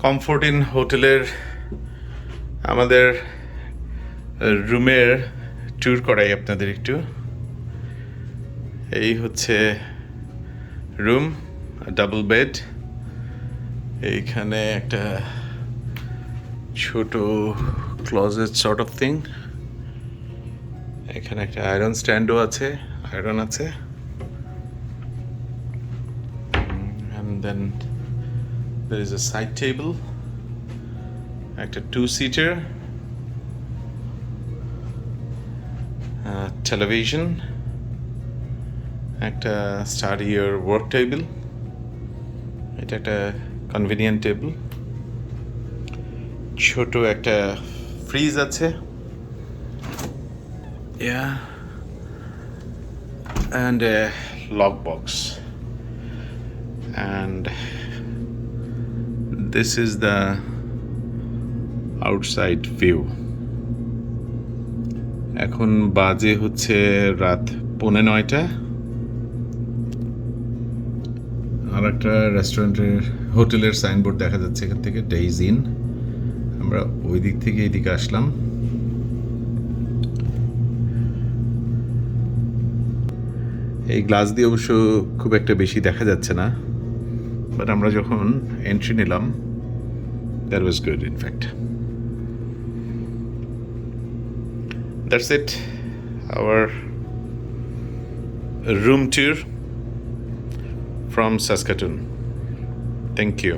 Comfort in হোটেলের আমাদের রুমের ট্যুর করাই আপনাদের একটু। এই হচ্ছে রুম, ডাবল বেড। এইখানে একটা ছোট ক্লোজেট সর্ট অফ থিং। এখানে একটা আয়রন স্ট্যান্ডও আছে, আয়রন আছে। And then there is a side table, একটা 2-seater, television, একটা study or work table, এটা একটা convenient table, ছোট একটা ফ্রিজ আছে, yeah, and a lock box. And this is the outside view. এখন বাজে হচ্ছে রাত 9:30। আর একটা রেস্টুরেন্টের হোটেলের সাইনবোর্ড দেখা যাচ্ছে এখান থেকে, ডেইজ ইন। আমরা ওই দিক থেকে এইদিকে আসলাম। এই গ্লাস দিয়ে অবশ্য খুব একটা বেশি দেখা যাচ্ছে না, বাট আমরা যখন এন্ট্রি নিলাম, that was good in fact. That's it, our room tour from Saskatoon. Thank you.